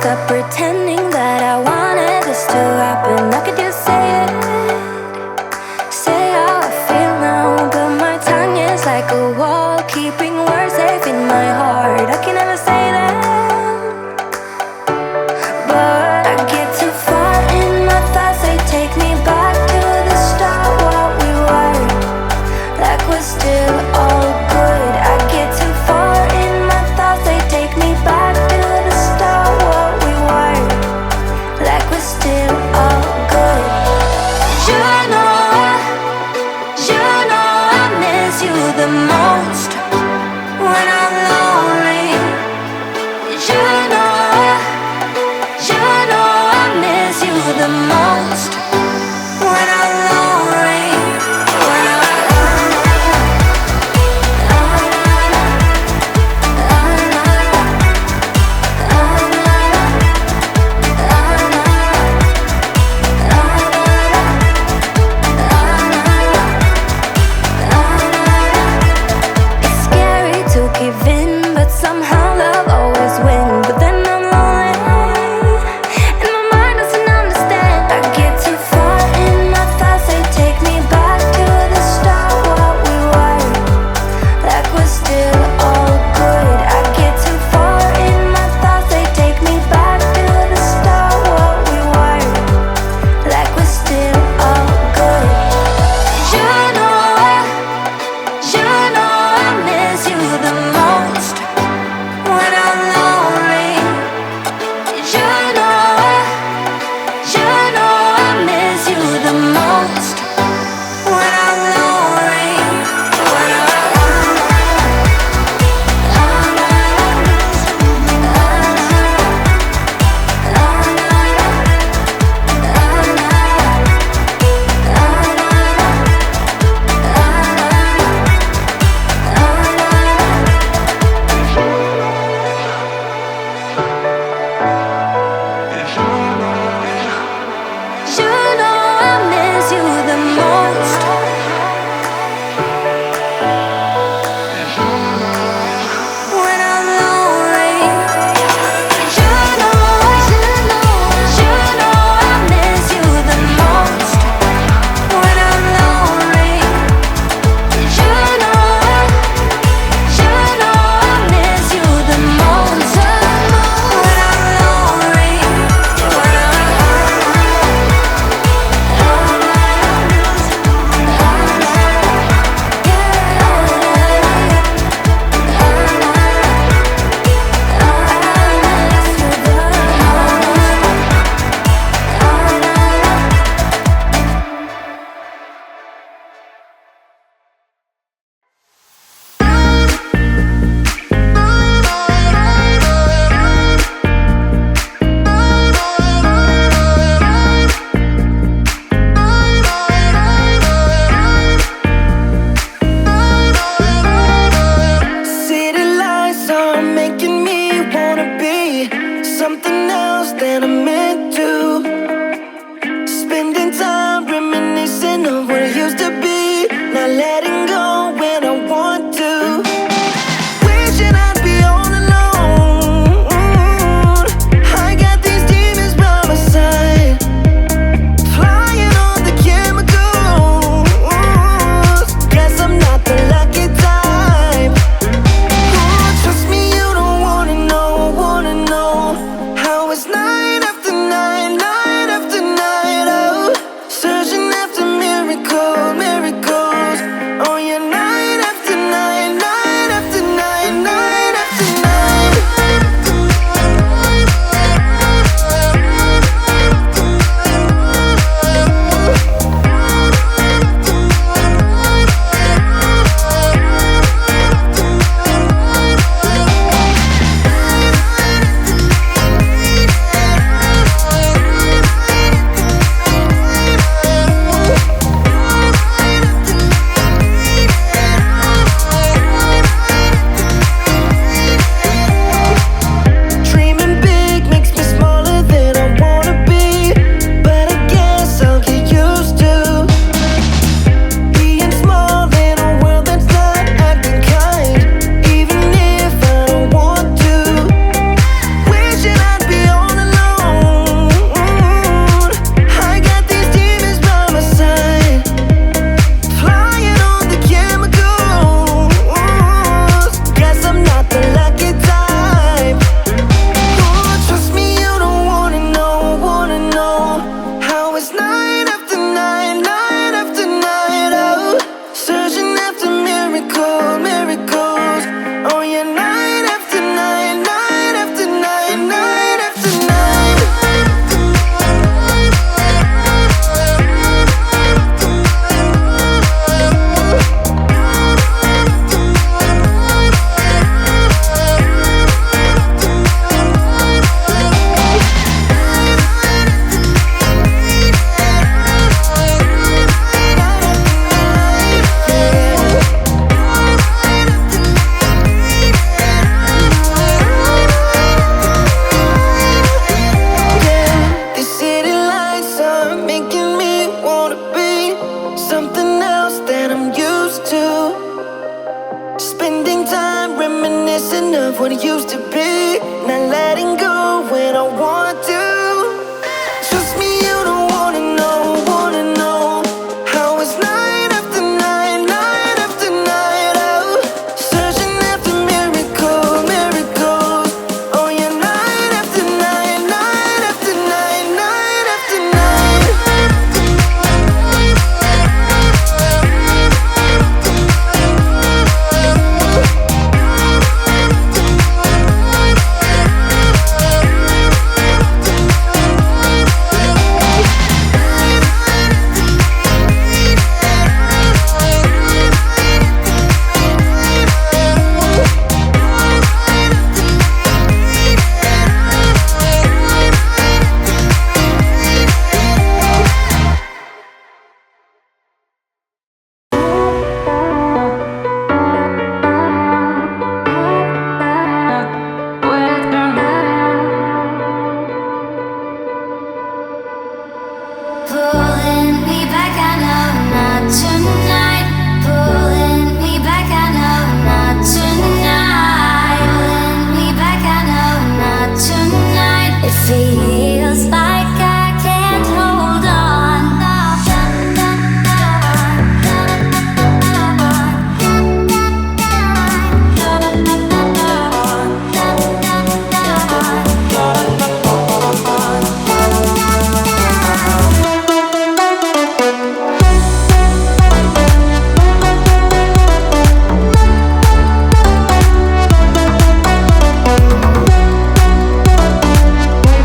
stop pretending that I wanted this to happen. I could just say it, say how I feel now, but my tongue is like a wall, keeping words safe in my heart. I can never say that, but I get too far in my thoughts. They take me back to the start, what we were, like we're still all good. I get too far in my thoughts. They take me back to the start, what we were, like we're still all good. You know I miss you the most when I'm lonely. You know I miss you the most when I'm lonely. It's scary to give in, but somehow love always wins. But then I'm lonely, and my mind doesn't understand. I get too far in my thoughts. They take me back to the start, what we were, like we're still all good. I get too far in my thoughts. They take me back to the start, what we were, like we're still all good. You know I miss you the most when I'm lonely. You know I miss you the most when I'm lonely. You know I miss you the most when I'm lonely. You know I miss you the most when I'm lonely. You know I miss you the most when I'm lonely. City lights are making me wanna be something else than I'm meant to. Spending time reminiscing of what it used to be, not letting go when I want to. Wishing I'd be all alone. I got these demons by my side, flying on the chemicals. Guess I'm not the lucky type. Trust me, you don't wanna know how it's night after feels fine.